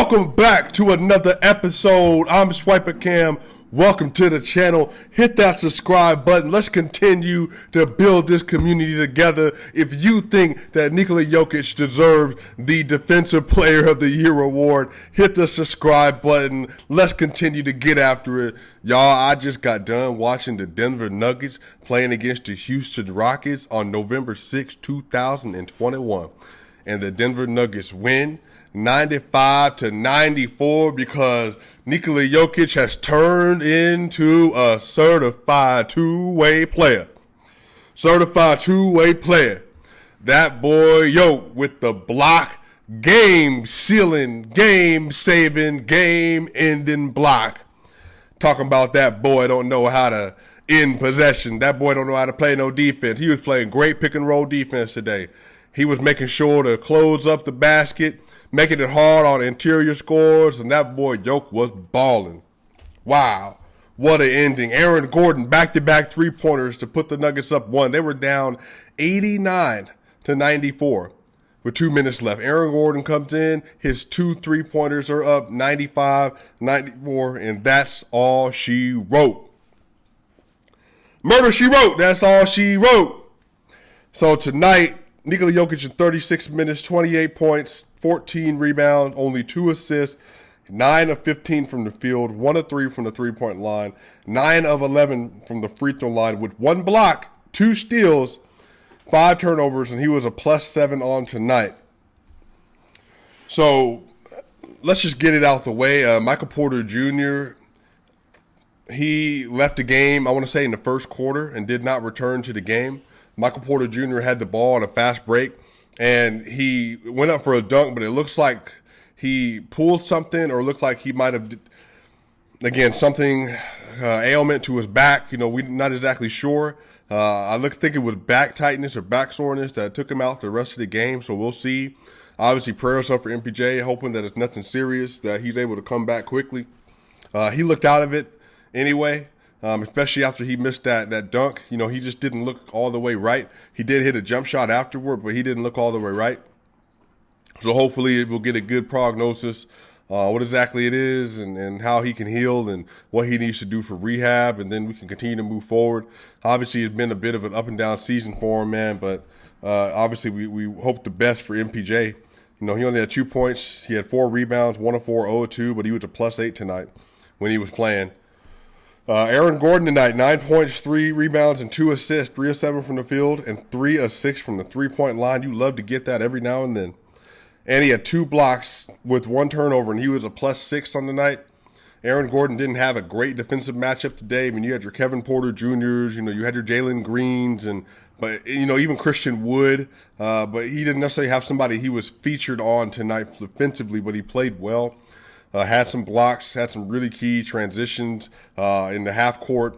Welcome back to another episode. I'm SwipaCam. Welcome to the channel. Hit that subscribe button. Let's continue to build this community together. If you think that Nikola Jokic deserves the Defensive Player of the Year award, hit the subscribe button. Let's continue to get after it. Y'all, I just got done watching the Denver Nuggets playing against the Houston Rockets on November 6, 2021. And the Denver Nuggets win 95-94 because Nikola Jokic has turned into a certified two-way player. Certified two-way player. That boy Jokic with the block, game-sealing, game-saving, game-ending block. Talking about that boy don't know how to end possession. That boy don't know how to play no defense. He was playing great pick-and-roll defense today. He was making sure to close up the basket, making it hard on interior scores, and that boy Jokic was balling. Wow, what an ending. Aaron Gordon, back-to-back three-pointers to put the Nuggets up one. They were down 89-94 with 2 minutes left. Aaron Gordon comes in, his 2 three-pointers are up 95-94, and that's all she wrote. Murder, she wrote. That's all she wrote. So tonight, Nikola Jokic in 36 minutes, 28 points, 14 rebounds, only 2 assists, 9 of 15 from the field, 1 of 3 from the three-point line, 9 of 11 from the free throw line with 1 block, 2 steals, 5 turnovers, and he was a +7 on tonight. So let's just get it out the way. Michael Porter Jr., he left the game, I want to say, in the first quarter and did not return to the game. Michael Porter Jr. had the ball on a fast break, and he went up for a dunk, but it looks like he pulled something or looked like he might have, again, something, ailment to his back. You know, we're not exactly sure. I think it was back tightness or back soreness that took him out the rest of the game, so we'll see. Obviously, prayers up for MPJ, hoping that it's nothing serious, that he's able to come back quickly. He looked out of it anyway. Especially after he missed that dunk. You know, he just didn't look all the way right. He did hit a jump shot afterward, but he didn't look all the way right. So hopefully we'll get a good prognosis, what exactly it is and how he can heal and what he needs to do for rehab, and then we can continue to move forward. Obviously, it's been a bit of an up-and-down season for him, man, but obviously we hope the best for MPJ. You know, he only had 2 points. He had 4 rebounds, 1 of 4, 0 of 2, but he was a +8 tonight when he was playing. Aaron Gordon tonight, 9 points, 3 rebounds, and 2 assists, 3 of 7 from the field, and 3 of 6 from the three-point line. You love to get that every now and then. And he had 2 blocks with 1 turnover, and he was a +6 on the night. Aaron Gordon didn't have a great defensive matchup today. I mean, you had your Kevin Porter Jr.'s, you know, you had your Jalen Greens, but you know, even Christian Wood, but he didn't necessarily have somebody he was featured on tonight defensively, but he played well. Had some blocks, had some really key transitions in the half court.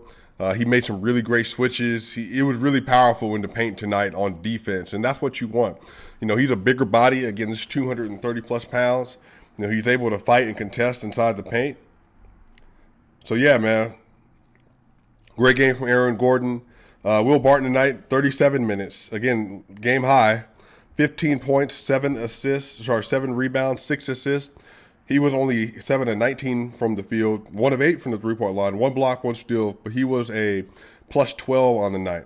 He made some really great switches. It was really powerful in the paint tonight on defense, and that's what you want. You know, he's a bigger body, against 230-plus pounds. You know, he's able to fight and contest inside the paint. So, yeah, man, great game from Aaron Gordon. Will Barton tonight, 37 minutes. Again, game high, 15 points, 7 rebounds, 6 assists. He was only 7 of 19 from the field, 1 of 8 from the three-point line, 1 block, 1 steal, but he was a +12 on the night.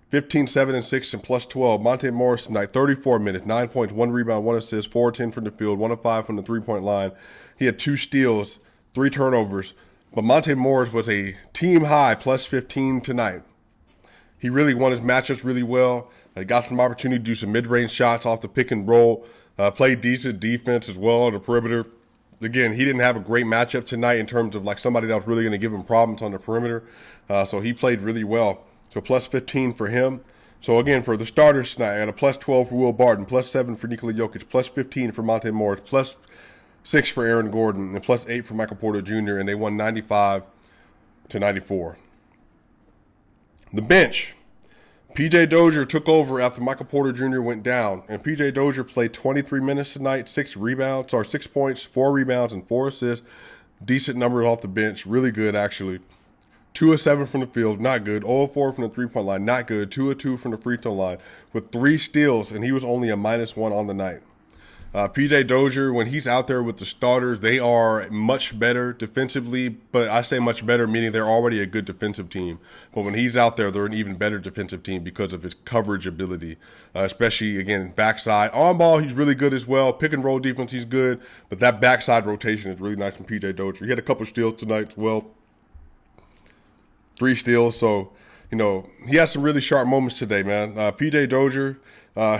15, 7, and 6, and +12. Monte Morris tonight, 34 minutes, 9 points, 1 rebound, 1 assist, 4 of 10 from the field, 1 of 5 from the three-point line. He had 2 steals, 3 turnovers, but Monte Morris was a team-high +15 tonight. He really won his matchups really well. He got some opportunity to do some mid-range shots off the pick and roll. Played decent defense as well on the perimeter. Again, he didn't have a great matchup tonight in terms of like somebody that was really going to give him problems on the perimeter. So he played really well. So +15 for him. So again, for the starters tonight, I got a +12 for Will Barton, +7 for Nikola Jokic, +15 for Monte Morris, +6 for Aaron Gordon, and +8 for Michael Porter Jr., and they won 95-94. The bench. PJ Dozier took over after Michael Porter Jr. went down, and PJ Dozier played 23 minutes tonight, 6 points, 4 rebounds, and 4 assists. Decent numbers off the bench, really good actually. 2 of 7 from the field, not good. 0 of 4 from the three-point line, not good. 2 of 2 from the free throw line with 3 steals, and he was only a -1 on the night. PJ Dozier, when he's out there with the starters, they are much better defensively. But I say much better, meaning they're already a good defensive team. But when he's out there, they're an even better defensive team because of his coverage ability, especially, again, backside. On ball, he's really good as well. Pick and roll defense, he's good. But that backside rotation is really nice from PJ Dozier. He had a couple steals tonight as well. 3 steals. So, he had some really sharp moments today, man. PJ Dozier.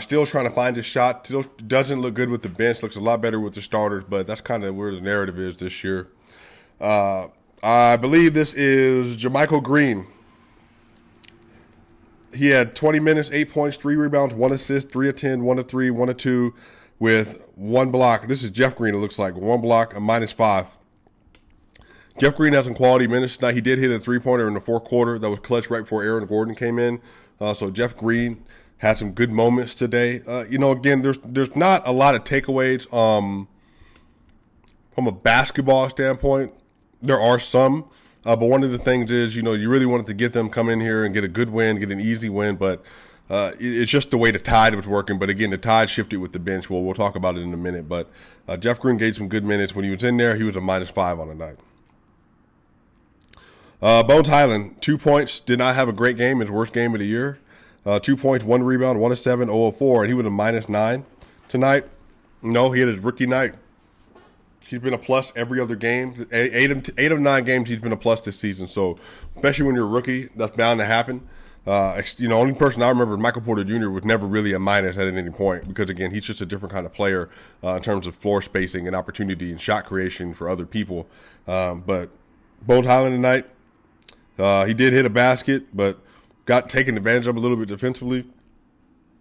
Still trying to find his shot. Still doesn't look good with the bench. Looks a lot better with the starters, but that's kind of where the narrative is this year. I believe this is JaMychal Green. He had 20 minutes, 8 points, 3 rebounds, 1 assist, 3 of 10, 1 of 3, 1 of 2, with 1 block. This is Jeff Green, it looks like. 1 block, a -5. Jeff Green has some quality minutes tonight. He did hit a 3-pointer in the fourth quarter that was clutch right before Aaron Gordon came in. So Jeff Green had some good moments today. Again, there's not a lot of takeaways from a basketball standpoint. There are some, but one of the things is, you really wanted to get them come in here and get a good win, get an easy win, but it's just the way the Tide was working. But again, the Tide shifted with the bench. Well, we'll talk about it in a minute, but Jeff Green gave some good minutes. When he was in there, he was a -5 on the night. Bones Highland, 2 points, did not have a great game, his worst game of the year. 2 points, 1 rebound, 1 of 7, 0 of 4, and he was a -9 tonight. No, he had his rookie night. He's been a plus every other game. 8 of 9 games he's been a plus this season. So, especially when you're a rookie, that's bound to happen. Only person I remember, Michael Porter Jr. was never really a minus at any point because, again, he's just a different kind of player in terms of floor spacing and opportunity and shot creation for other people. But Bones Highland tonight, he did hit a basket, but got taken advantage of a little bit defensively.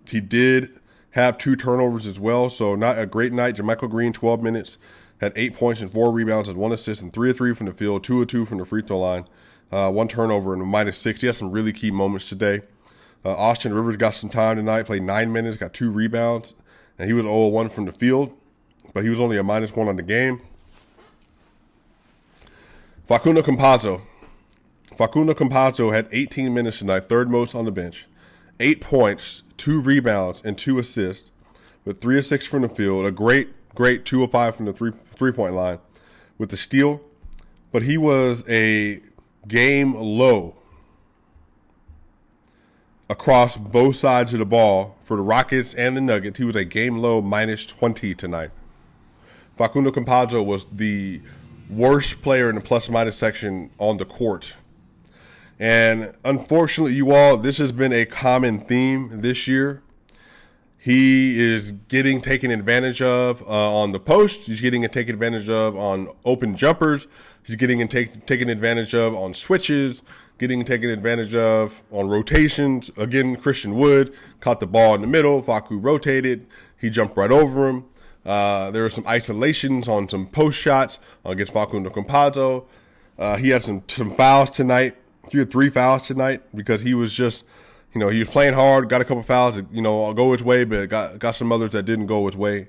He did have 2 turnovers as well, so not a great night. JaMychal Green, 12 minutes, had 8 points and 4 rebounds and 1 assist and 3 of 3 from the field, 2 of 2 from the free throw line, 1 turnover and a -6. He had some really key moments today. Austin Rivers got some time tonight, played 9 minutes, got 2 rebounds, and he was 0 of 1 from the field, but he was only a -1 on the game. Facundo Campazzo had 18 minutes tonight, 3rd most on the bench. 8 points, 2 rebounds, and 2 assists, with 3 of 6 from the field. A great 2 of 5 from the three-point line with the steal. But he was a game low across both sides of the ball for the Rockets and the Nuggets. He was a game low -20 tonight. Facundo Campazzo was the worst player in the plus-minus section on the court. And unfortunately, you all, this has been a common theme this year. He is getting taken advantage of on the post. He's getting taken advantage of on open jumpers. He's getting taken advantage of on switches, getting taken advantage of on rotations. Again, Christian Wood caught the ball in the middle. Facu rotated. He jumped right over him. There were some isolations on some post shots against Facundo Campazzo. He had some fouls tonight. He had 3 fouls tonight because he was just, he was playing hard, got a couple fouls that, go his way, but got some others that didn't go his way.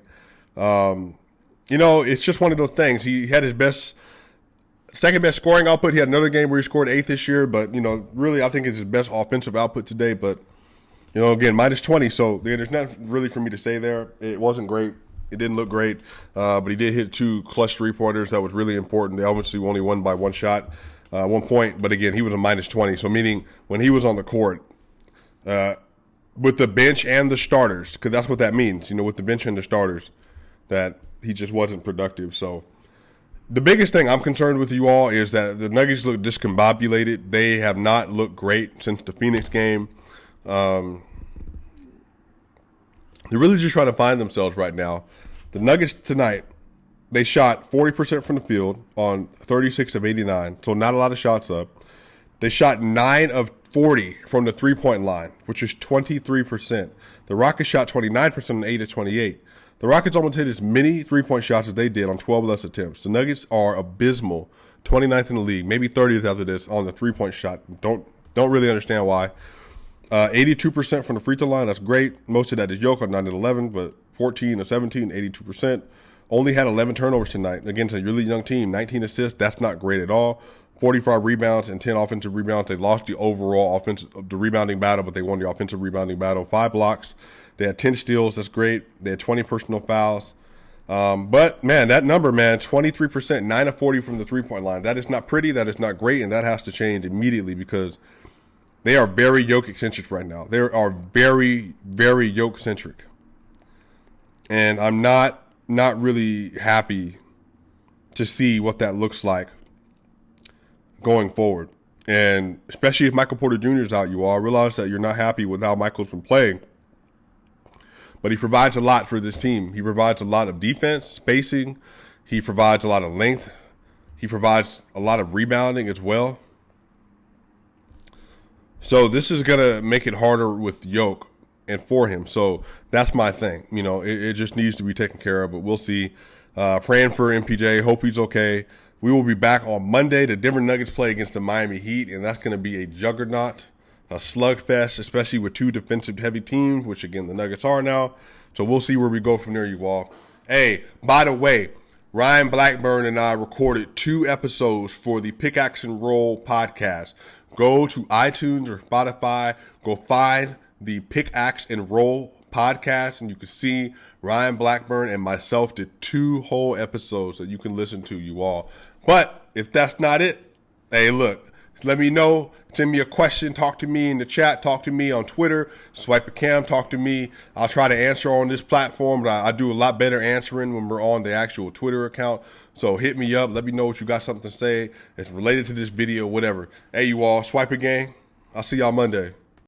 It's just one of those things. He had his second best scoring output. He had another game where he scored 8 this year, but, really I think it's his best offensive output today. But, again, -20, so there's nothing really for me to say there. It wasn't great. It didn't look great, but he did hit 2 clutch 3-pointers. That was really important. They obviously only won by 1 shot. 1 point, but again, he was a -20. So meaning when he was on the court with the bench and the starters, because that's what that means, with the bench and the starters, that he just wasn't productive. So the biggest thing I'm concerned with you all is that the Nuggets look discombobulated. They have not looked great since the Phoenix game. They're really just trying to find themselves right now. The Nuggets tonight, they shot 40% from the field on 36 of 89, so not a lot of shots up. They shot 9 of 40 from the three-point line, which is 23%. The Rockets shot 29% on 8 of 28. The Rockets almost hit as many three-point shots as they did on 12 less attempts. The Nuggets are abysmal, 29th in the league, maybe 30th after this on the three-point shot. Don't really understand why. 82% from the free throw line, that's great. Most of that is Jokic, 9 of 11, but 14 of 17, 82%. Only had 11 turnovers tonight against a really young team. 19 assists, that's not great at all. 45 rebounds and 10 offensive rebounds. They lost the overall the rebounding battle, but they won the offensive rebounding battle. 5 blocks. They had 10 steals, that's great. They had 20 personal fouls. But, man, that number, man, 23%, 9 of 40 from the three-point line. That is not pretty. That is not great, and that has to change immediately because they are very Jokic-centric right now. They are very, very Jokic-centric. And I'm not really happy to see what that looks like going forward. And especially if Michael Porter Jr. is out, you all realize that you're not happy with how Michael's been playing. But he provides a lot for this team. He provides a lot of defense, spacing. He provides a lot of length. He provides a lot of rebounding as well. So this is going to make it harder with Yoke and for him. So that's my thing. You know, it just needs to be taken care of, but we'll see. Praying for MPJ. Hope he's okay. We will be back on Monday. The Denver Nuggets play against the Miami Heat, and that's going to be a juggernaut, a slugfest, especially with two defensive-heavy teams, which, again, the Nuggets are now. So we'll see where we go from there, you all. Hey, by the way, Ryan Blackburn and I recorded 2 episodes for the Pickaxe and Roll podcast. Go to iTunes or Spotify. Go find the Pickaxe and Roll podcast, and you can see Ryan Blackburn and myself did 2 whole episodes that you can listen to, you all. But if that's not it, hey, look, let me know. Send me a question. Talk to me in the chat. Talk to me on Twitter. SwipaCam. Talk to me. I'll try to answer on this platform, but I do a lot better answering when we're on the actual Twitter account. So hit me up. Let me know what you got something to say. It's related to this video, whatever. Hey, you all. Swipe a gang. I'll see y'all Monday.